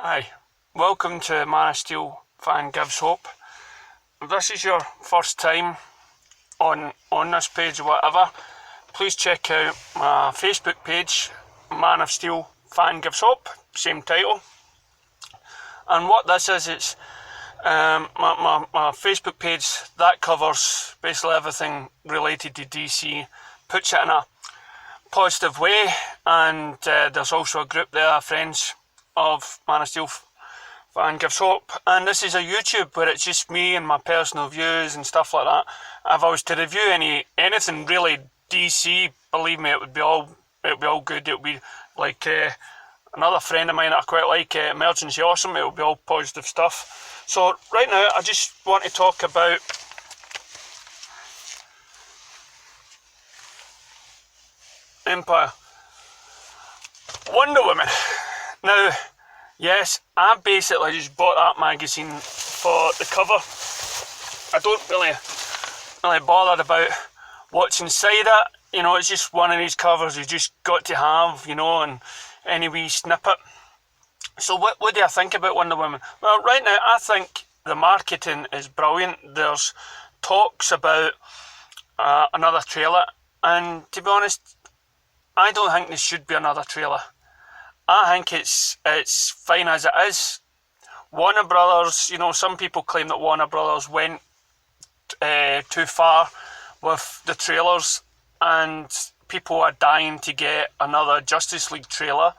Hi, welcome to Man of Steel Fan Gives Hope. If this is your first time on this page or whatever, please check out my Facebook page, Man of Steel Fan Gives Hope, same title. And what this is, it's my Facebook page that covers basically everything related to DC, puts it in a positive way, and there's also a group there, friends of Man of Steel Fan Gives Hope, and this is a YouTube where it's just me and my personal views and stuff like that. If I was to review anything really DC, believe me, it would be all good. It would be like another friend of mine that I quite like, Emergency Awesome. It would be all positive stuff. So right now I just want to talk about Empire. Wonder Woman. Now, yes, I basically just bought that magazine for the cover. I don't really bother about what's inside it. You know, it's just one of these covers you just got to have, you know, and any wee snippet. So what do I think about Wonder Woman? Well, right now I think the marketing is brilliant. There's talks about another trailer, and to be honest, I don't think there should be another trailer. I think it's fine as it is. Warner Brothers, you know, some people claim that Warner Brothers went too far with the trailers, and people are dying to get another Justice League trailer.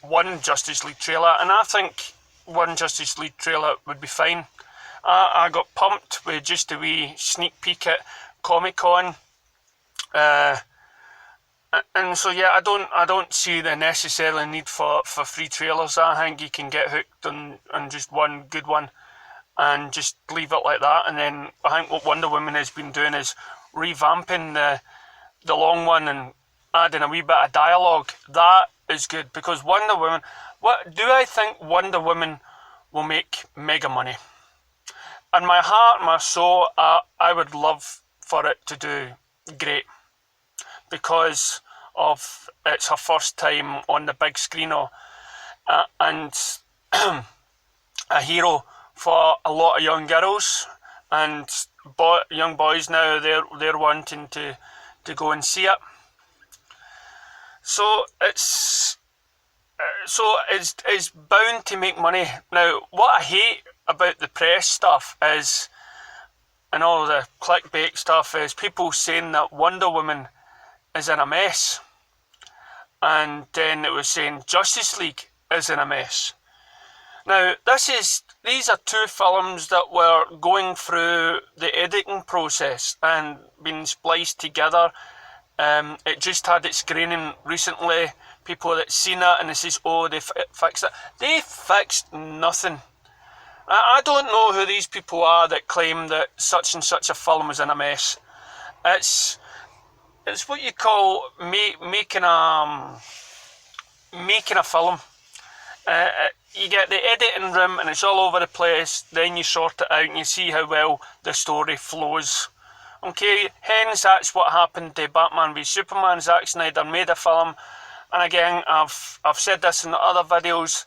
One Justice League trailer, and I think one Justice League trailer would be fine. I got pumped with just a wee sneak peek at Comic-Con. And so yeah, I don't see the necessarily need for free trailers. I think you can get hooked on just one good one and just leave it like that. And then I think what Wonder Woman has been doing is revamping the long one and adding a wee bit of dialogue. That is good, because Wonder Woman, what do I think Wonder Woman will make mega money? In my heart, my soul, I would love for it to do great, because of it's her first time on the big screen, and a hero for a lot of young girls and young boys now. They're wanting to go and see it. So it's bound to make money. Now, what I hate about the press stuff is, and all the clickbait stuff, is people saying that Wonder Woman is in a mess, and then it was saying Justice League is in a mess. Now, these are two films that were going through the editing process and being spliced together. It just had its screening recently. People that seen it and they says, oh, they fixed it. They fixed nothing. I don't know who these people are that claim that such and such a film is in a mess. It's what you call making a film. You get the editing room and it's all over the place. Then you sort it out and you see how well the story flows. Okay, hence that's what happened to Batman v Superman. Zack Snyder made a film, and again, I've said this in other videos,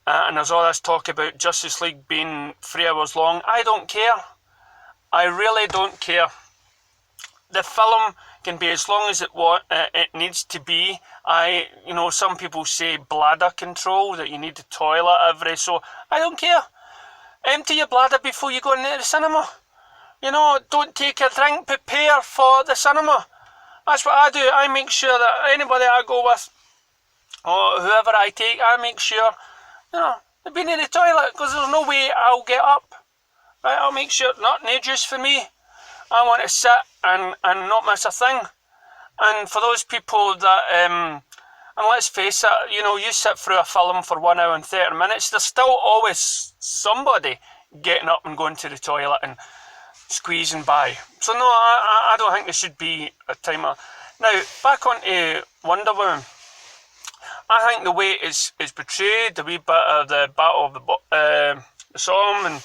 and there's all this talk about Justice League being 3 hours long. I don't care. I really don't care. The film can be as long as it needs to be. Some people say bladder control, that you need to toilet every, so I don't care. Empty your bladder before you go into the cinema. You know, don't take a drink, prepare for the cinema. That's what I do. I make sure that anybody I go with, or whoever I take, I make sure, they've been in the toilet, because there's no way I'll get up. Right, I'll make sure, no juice for me. I want to sit and not miss a thing. And for those people that, and let's face it, you sit through a film for 1 hour and 30 minutes, there's still always somebody getting up and going to the toilet and squeezing by. So no, I don't think there should be a timer. Now, back on to Wonder Woman. I think the way it's portrayed, the wee bit of the Battle of the Somme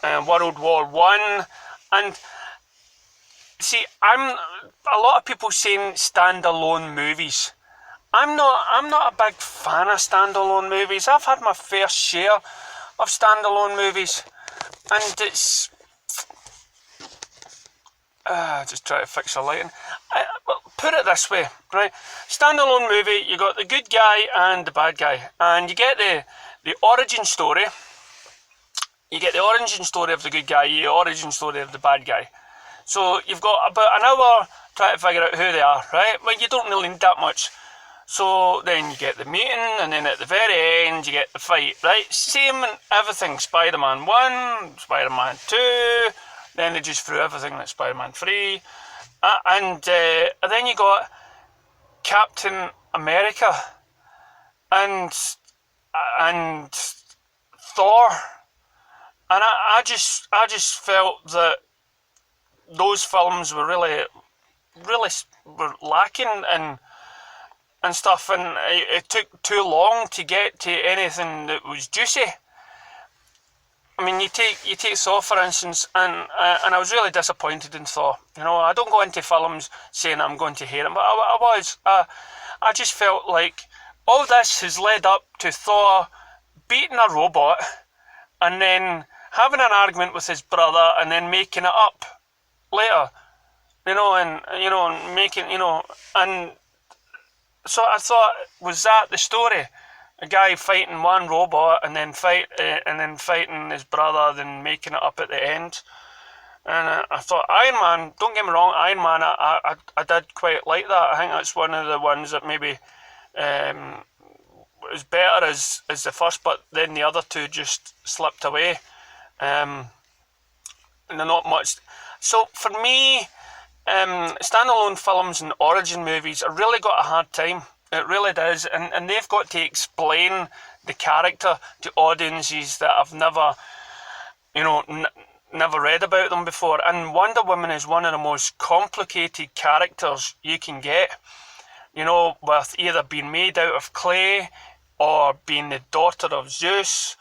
and World War One, and see, a lot of people saying standalone movies. I'm not a big fan of standalone movies. I've had my fair share of standalone movies, and it's just try to fix the lighting. Well, put it this way, right? Standalone movie, you got the good guy and the bad guy, and you get the origin story. You get the origin story of the good guy, the origin story of the bad guy. So you've got about an hour trying to figure out who they are, right? Well, you don't really need that much. So then you get the meeting, and then at the very end you get the fight, right? Same in everything. Spider-Man 1, Spider-Man 2, then they just threw everything at Spider-Man 3. And then you got Captain America and Thor. And I just felt that those films were really were lacking and stuff, and it took too long to get to anything that was juicy. I mean, you take Thor for instance, and I was really disappointed in Thor. You know, I don't go into films saying I'm going to hate him, but I just felt like all this has led up to Thor beating a robot and then having an argument with his brother and then making it up later. And making, and so I thought, was that the story? A guy fighting one robot and then fighting his brother, then making it up at the end. And I thought Iron Man. Don't get me wrong, Iron Man. I did quite like that. I think that's one of the ones that maybe was better as the first, but then the other two just slipped away. And they're not much. So for me, standalone films and origin movies have really got a hard time. It really does, and they've got to explain the character to audiences that have never, never read about them before. And Wonder Woman is one of the most complicated characters you can get. With either being made out of clay, or being the daughter of Zeus,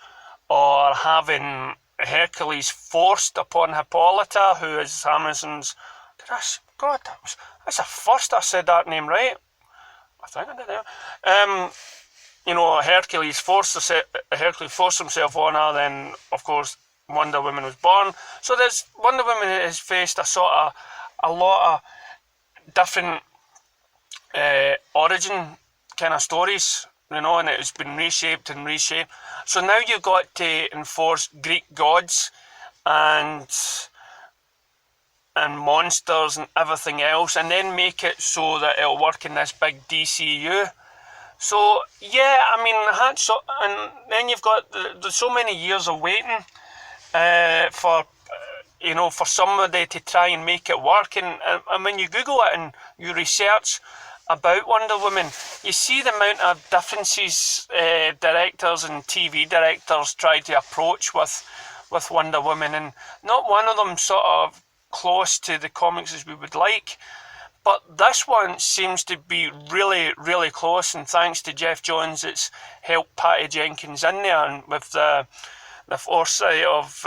or having Hercules forced upon Hippolyta, who is Amazon's. That's the first I said that name right. I think I did. Hercules forced himself on her. Then, of course, Wonder Woman was born. So Wonder Woman has faced a lot of different origin kind of stories, and it's been reshaped and reshaped. So now you've got to enforce Greek gods and monsters and everything else, and then make it so that it'll work in this big DCU. So yeah, I mean, and then you've got there's so many years of waiting for somebody to try and make it work, and when you Google it and you research about Wonder Woman, you see the amount of differences directors and TV directors tried to approach with Wonder Woman, and not one of them sort of close to the comics as we would like, but this one seems to be really, really close, and thanks to Jeff Johns, it's helped Patty Jenkins in there, and with the foresight of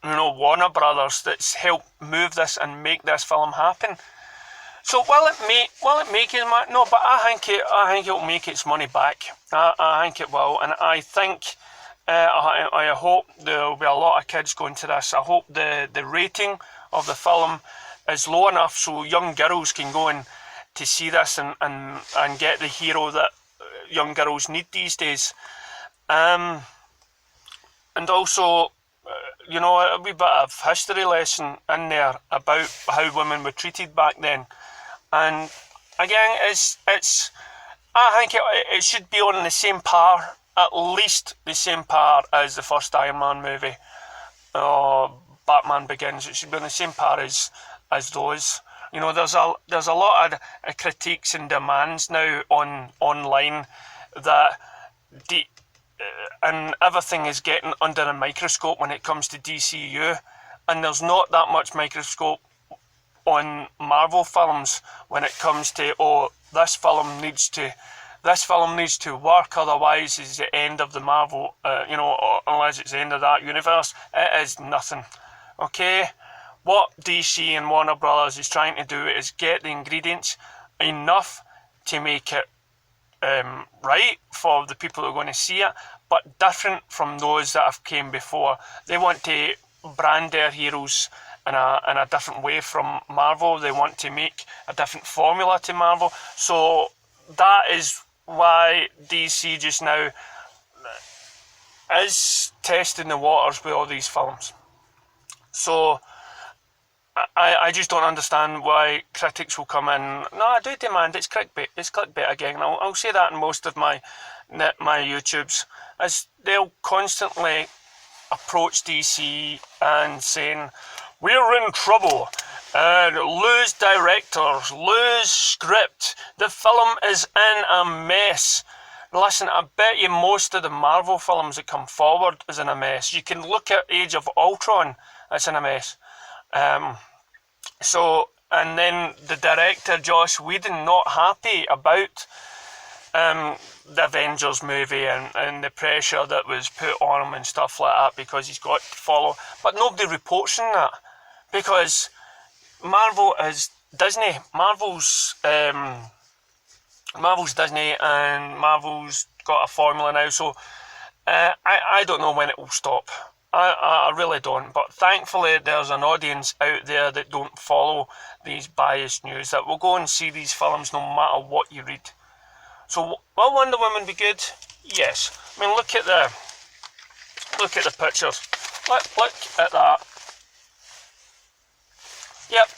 Warner Brothers, that's helped move this and make this film happen. So will it make it? No, but I think it'll make its money back. I think it will, and I think. I hope there will be a lot of kids going to this. I hope the rating of the film is low enough so young girls can go in to see this and get the hero that young girls need these days. And also, a wee bit of history lesson in there about how women were treated back then. And again, I think it should be on the same par. At least the same par as the first Iron Man movie, Batman Begins. It should be on the same par as those. There's a lot of critiques and demands now online that and everything is getting under a microscope when it comes to DCU, and there's not that much microscope on Marvel films when it comes to this film needs to work, otherwise it's the end of the Marvel, unless it's the end of that universe. It is nothing. Okay? What DC and Warner Brothers is trying to do is get the ingredients enough to make it right for the people who are going to see it, but different from those that have came before. They want to brand their heroes in a different way from Marvel. They want to make a different formula to Marvel. So that is why DC just now is testing the waters with all these films. So I just don't understand why critics will come in. No, I do demand it's clickbait. It's clickbait again. I'll say that in most of my YouTubes, as they'll constantly approach DC and saying, we're in trouble, lose directors, lose script, the film is in a mess. Listen, I bet you most of the Marvel films that come forward is in a mess. You can look at Age of Ultron, it's in a mess. And then the director, Joss Whedon, not happy about the Avengers movie and the pressure that was put on him and stuff like that, because he's got to follow. But nobody reports on that, because Marvel is Disney. Marvel's Disney, and Marvel's got a formula now. So I don't know when it will stop. I really don't, but thankfully there's an audience out there that don't follow these biased news, that will go and see these films no matter what you read. So will Wonder Woman be good? Yes. I mean, look at the pictures. Look at that. Yep,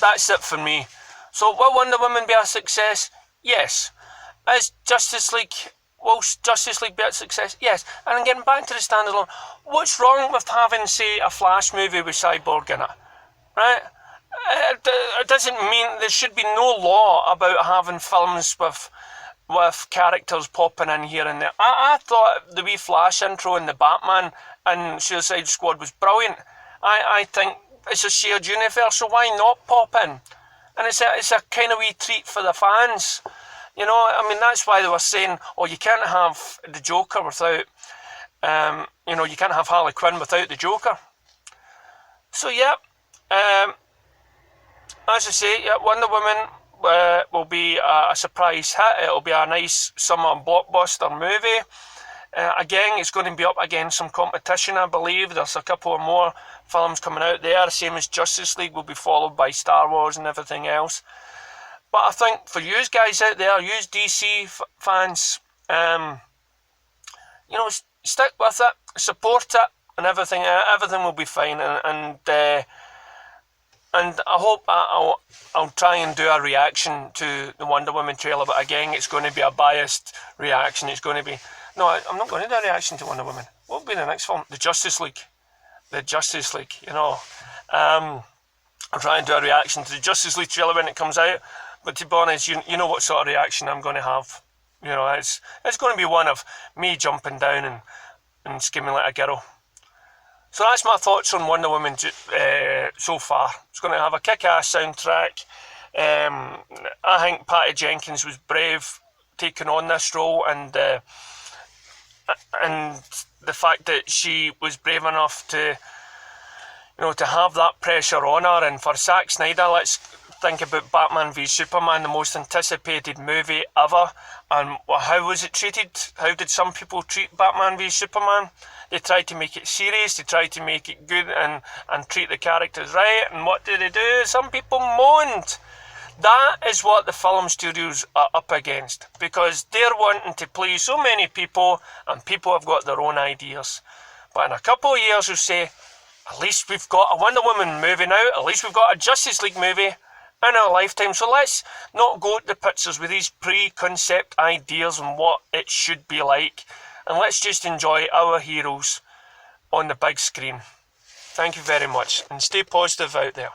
that's it for me. So will Wonder Woman be a success? Yes. Is Justice League... Will Justice League be a success? Yes. And getting back to the standalone, what's wrong with having, say, a Flash movie with Cyborg in it? Right? It doesn't mean there should be no law about having films with characters popping in here and there. I thought the wee Flash intro in the Batman and Suicide Squad was brilliant. I think it's a shared universe, so why not pop in? And it's a kind of wee treat for the fans. You know, I mean, that's why they were saying, oh, you can't have the Joker without, you can't have Harley Quinn without the Joker. So, yeah, as I say, yeah, Wonder Woman will be a surprise hit. It'll be a nice summer blockbuster movie. Again, it's going to be up against some competition, I believe. There's a couple of more films coming out there, the same as Justice League, will be followed by Star Wars and everything else. But I think for you guys out there, you DC fans, stick with it, support it, and everything will be fine. And I hope I'll try and do a reaction to the Wonder Woman trailer. But again, it's going to be a biased reaction. It's going to be... No, I'm not going to do a reaction to Wonder Woman. What will be the next film? The Justice League. I'll try and do a reaction to the Justice League trailer when it comes out. But to be honest, you know what sort of reaction I'm going to have. You know, it's going to be one of me jumping down and skimming like a girl. So that's my thoughts on Wonder Woman so far. It's going to have a kick-ass soundtrack. I think Patty Jenkins was brave taking on this role, and the fact that she was brave enough to have that pressure on her. And for Zack Snyder, let's think about Batman v Superman, the most anticipated movie ever, and how was it treated? How did some people treat Batman v Superman? They tried to make it serious, they tried to make it good and treat the characters right, and what did they do? Some people moaned. That is what the film studios are up against, because they're wanting to please so many people, and people have got their own ideas. But in a couple of years we'll say, at least we've got a Wonder Woman movie now, at least we've got a Justice League movie in our lifetime. So let's not go to the pictures with these pre-concept ideas on what it should be like, and let's just enjoy our heroes on the big screen. Thank you very much, and stay positive out there.